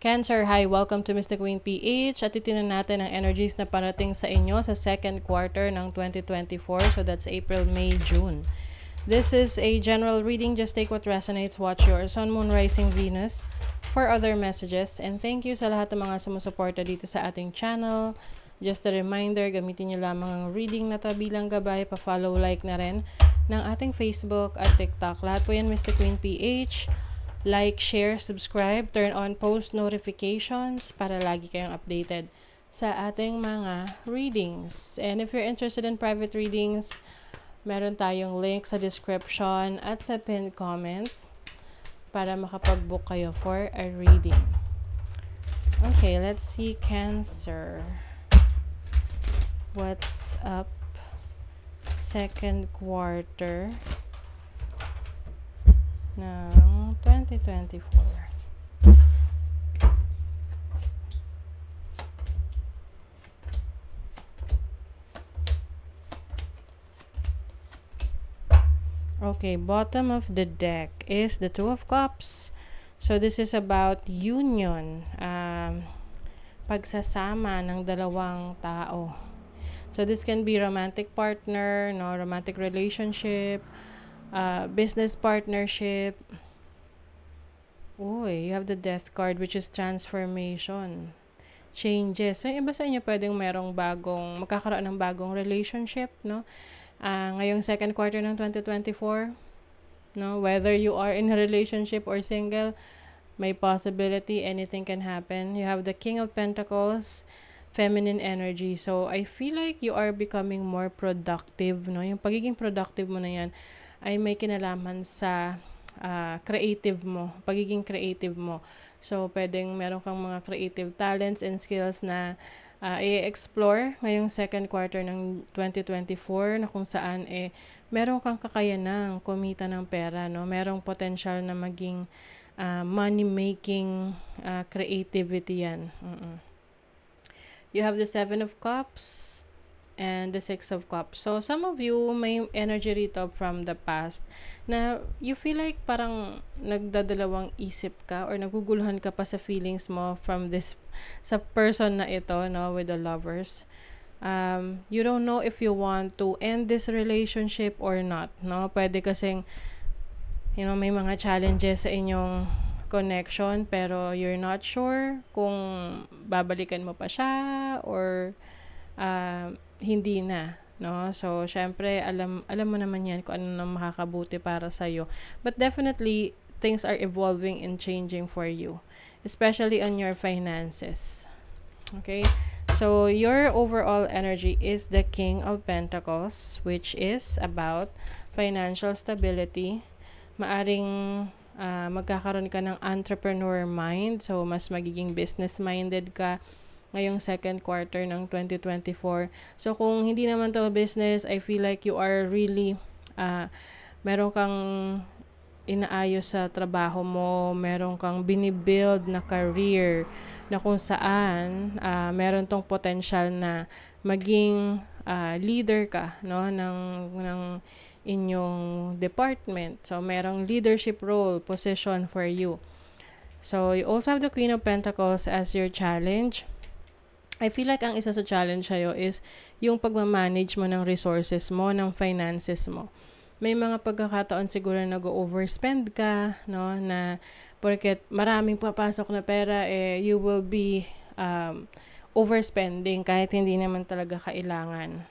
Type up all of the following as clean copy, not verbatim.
Cancer, hi! Welcome to Mr. Queen PH at titinan natin ang energies na parating sa inyo sa second quarter ng 2024. So that's April, May, June. This is a general reading. Just take what resonates. Watch your Sun, Moon, Rising, Venus for other messages. And thank you sa lahat ng mga sumusuporta dito sa ating channel. Just a reminder, gamitin nyo lamang ang reading na to bilang gabay. Pa-follow, like na rin ng ating Facebook at TikTok. Lahat po yan Mr. Queen PH. Like, share, subscribe, turn on post notifications para lagi kayong updated sa ating mga readings. And if you're interested in private readings, meron tayong link sa description at sa pinned comment para makapag-book kayo for a reading. Okay, let's see Cancer. What's up? Second quarter ng 2024. Okay, bottom of the deck is the Two of Cups. So this is about union, pagsasama ng dalawang tao. So this can be romantic partner, no, romantic relationship, business partnership. Uy, you have the Death card, which is transformation, changes. So, yung iba sa inyo pwedeng merong magkakaroon ng bagong relationship, no? Ngayong second quarter ng 2024, no? Whether you are in a relationship or single, may possibility, anything can happen. You have the King of Pentacles, feminine energy. So, I feel like you are becoming more productive, no? Yung pagiging productive mo na yan ay may kinalaman sa creative mo, pagiging creative mo. So, pwedeng meron kang mga creative talents and skills na i-explore ngayong second quarter ng 2024 na kung saan meron kang kakayanang kumita ng pera, no? Merong potential na maging money-making creativity yan. You have the Seven of Cups and the Six of Cups. So, some of you may energy rito from the past na you feel like parang nagdadalawang isip ka or naguguluhan ka pa sa feelings mo from sa person na ito, no, with the Lovers. You don't know if you want to end this relationship or not, no? Pwede kasing, may mga challenges sa inyong connection pero you're not sure kung babalikan mo pa siya or hindi na, no? So, syempre, alam mo naman yan kung ano na makakabuti para sa'yo. But definitely, things are evolving and changing for you, especially on your finances. Okay? So, your overall energy is the King of Pentacles, which is about financial stability. Maaring magkakaroon ka ng entrepreneur mind, so mas magiging business-minded ka ngayong second quarter ng 2024. So, kung hindi naman to business, I feel like you are really, meron kang inaayos sa trabaho mo, meron kang binibuild na career na kung saan meron tong potential na maging leader ka, no, ng inyong department. So, merong leadership role, position for you. So, you also have the Queen of Pentacles as your challenge. I feel like ang isa sa challenge sa'yo is yung pagmamanage mo ng resources mo, ng finances mo. May mga pagkakataon siguro na go-overspend ka, no, na porket maraming papasok na pera, you will be overspending kahit hindi naman talaga kailangan.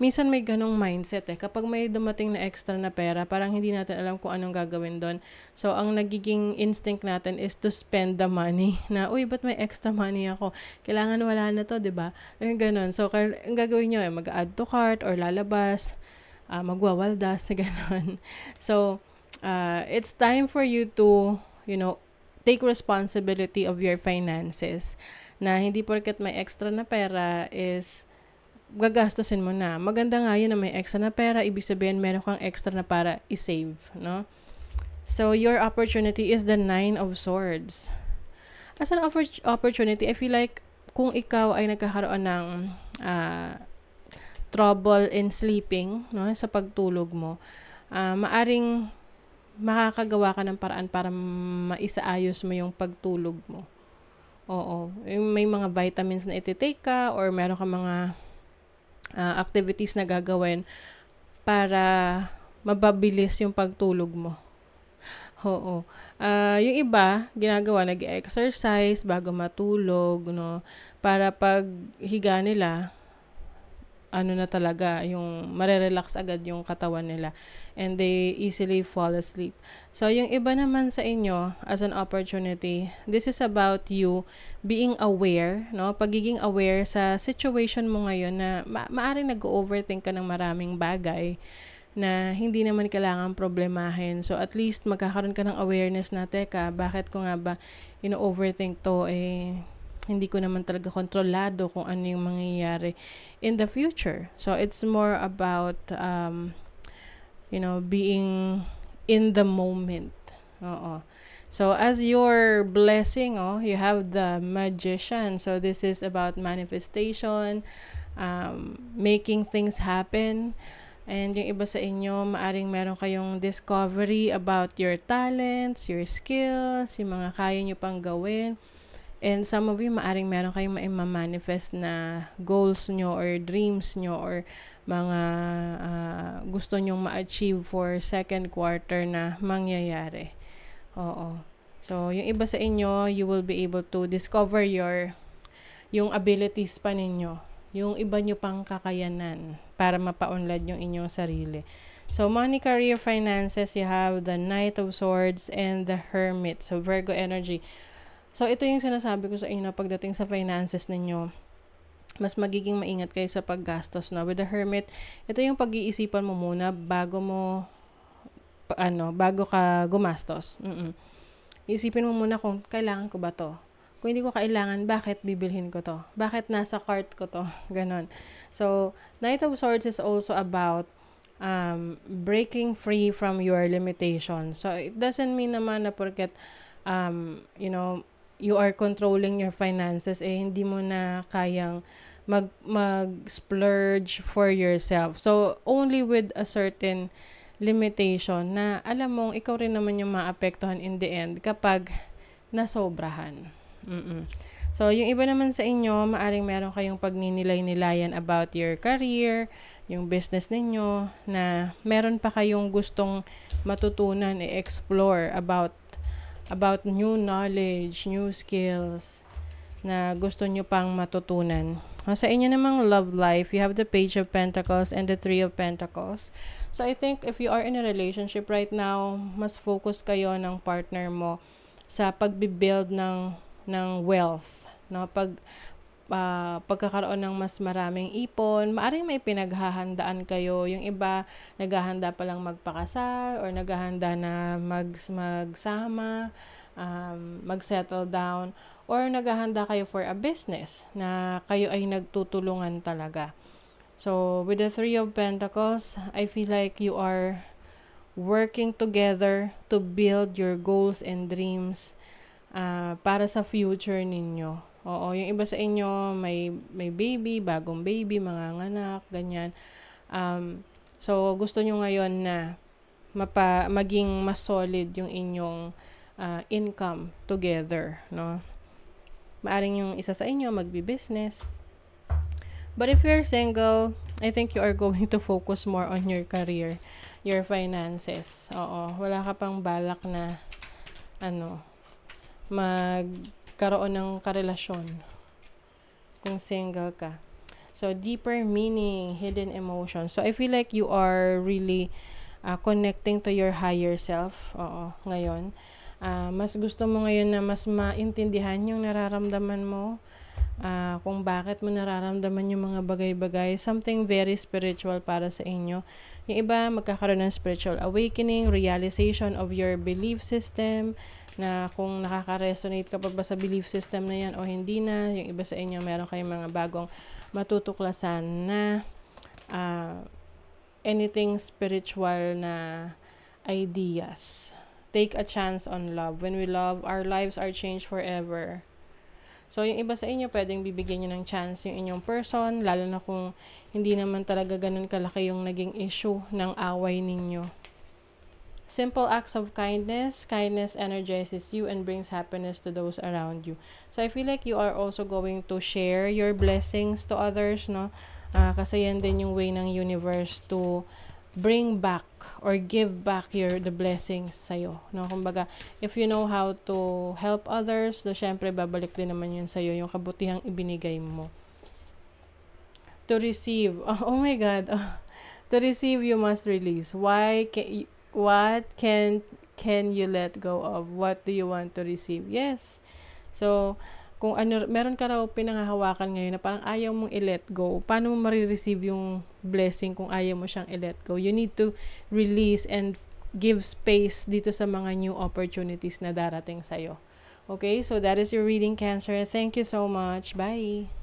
Minsan may ganong mindset kapag may dumating na extra na pera, parang hindi natin alam kung anong gagawin doon. So, ang nagiging instinct natin is to spend the money na, uy, ba't may extra money ako? Kailangan wala na to, diba? Yung ganon. So, ang gagawin nyo mag-add to cart or lalabas, magwawaldas, ganon. So, it's time for you to, take responsibility of your finances. Na hindi porket may extra na pera is gagastusin mo na. Maganda nga yun na may extra na pera, ibig sabihin meron kang extra na para i-save, no? So, your opportunity is the Nine of Swords. As an opportunity, I feel like kung ikaw ay nagkakaroon ng trouble in sleeping, no, sa pagtulog mo, maaring makakagawa ka ng paraan para maisaayos mo yung pagtulog mo. Oo, yung may mga vitamins na iti-take ka or meron ka mga activities na gagawin para mababilis yung pagtulog mo. Oo. Yung iba, ginagawa, nag-exercise bago matulog, no? Para pag higa nila, ano na talaga, yung marerelax agad yung katawan nila and they easily fall asleep. So, yung iba naman sa inyo, as an opportunity, this is about you being aware, no? Pagiging aware sa situation mo ngayon na maaring nag-overthink ka ng maraming bagay na hindi naman kailangan problemahin. So, at least magkakaroon ka ng awareness na, teka, bakit ko nga ba overthink to? Hindi ko naman talaga kontrolado kung ano yung mangyayari in the future. So, it's more about, being in the moment. Oo. So, as your blessing, you have the magician. So, this is about manifestation, making things happen. And yung iba sa inyo, maaring meron kayong discovery about your talents, your skills, yung mga kaya nyo pang gawin. And some of you, maaring meron kayong ma-manifest na goals nyo or dreams nyo or mga gusto nyong ma-achieve for second quarter na mangyayari. Oo. So, yung iba sa inyo, you will be able to discover yung abilities pa ninyo. Yung iba nyo pang kakayanan para mapaunlad yung inyong sarili. So, money, career, finances, you have the Knight of Swords and the Hermit. So, Virgo energy. So, ito yung sinasabi ko sa inyo na pagdating sa finances ninyo, mas magiging maingat kayo sa paggastos na. With the Hermit, ito yung pag-iisipan mo muna bago ka gumastos. Isipin mo muna kung kailangan ko ba to. Kung hindi ko kailangan, bakit bibilhin ko to? Bakit nasa cart ko to? Ganon. So, Knight of Swords is also about breaking free from your limitations. So, it doesn't mean naman na porket you are controlling your finances, hindi mo na kayang mag-splurge for yourself. So, only with a certain limitation na alam mong ikaw rin naman yung maapektuhan in the end kapag nasobrahan. So, yung iba naman sa inyo, maaring meron kayong pagninilay-nilayan about your career, yung business ninyo, na meron pa kayong gustong matutunan, i-explore about new knowledge, new skills na gusto nyo pang matutunan. Sa inyo namang love life, you have the Page of Pentacles and the Three of Pentacles. So, I think if you are in a relationship right now, mas focus kayo ng partner mo sa pagbibuild ng wealth. No? Pagkakaroon ng mas maraming ipon, maaring may pinaghahandaan kayo. Yung iba, naghahanda pa lang magpakasal or naghahanda na magsama, mag-settle down, or naghahanda kayo for a business na kayo ay nagtutulungan talaga. So, with the Three of Pentacles, I feel like you are working together to build your goals and dreams para sa future ninyo. Oo, yung iba sa inyo, may baby, bagong baby, mga nganak, ganyan. So, gusto nyo ngayon na maging mas solid yung inyong income together, no? Maaring yung isa sa inyo magbi-business. But if you're single, I think you are going to focus more on your career, your finances. Oo, wala ka pang balak na magkaroon ng karelasyon kung single ka. So, deeper meaning, hidden emotions. So, I feel like you are really connecting to your higher self. Oo, ngayon. Mas gusto mo ngayon na mas maintindihan yung nararamdaman mo. Kung bakit mo nararamdaman yung mga bagay-bagay. Something very spiritual para sa inyo. Yung iba, magkakaroon ng spiritual awakening, realization of your belief system, na kung nakaka-resonate ka pa ba sa belief system na yan o hindi na. Yung iba sa inyo, meron kayong mga bagong matutuklasan na anything spiritual na ideas. Take a chance on love. When we love, our lives are changed forever. So, yung iba sa inyo, pwedeng bibigyan nyo ng chance yung inyong person, lalo na kung hindi naman talaga ganun kalaki yung naging issue ng away ninyo simple acts of kindness. Kindness energizes you and brings happiness to those around you. So I feel like you are also going to share your blessings to others, no? Kasi yan din yung way ng universe to bring back or give back the blessings sa'yo, no? Kumbaga, if you know how to help others, do syempre babalik din naman yun sa'yo, yung kabutihang ibinigay mo. To receive, oh my God, to receive you must release. What can you let go of? What do you want to receive? Yes. So, kung ano, meron ka raw pinangahawakan ngayon na parang ayaw mong i-let go, paano mo marireceive yung blessing kung ayaw mo siyang i-let go? You need to release and give space dito sa mga new opportunities na darating sa'yo. Okay, so that is your reading, Cancer. Thank you so much. Bye!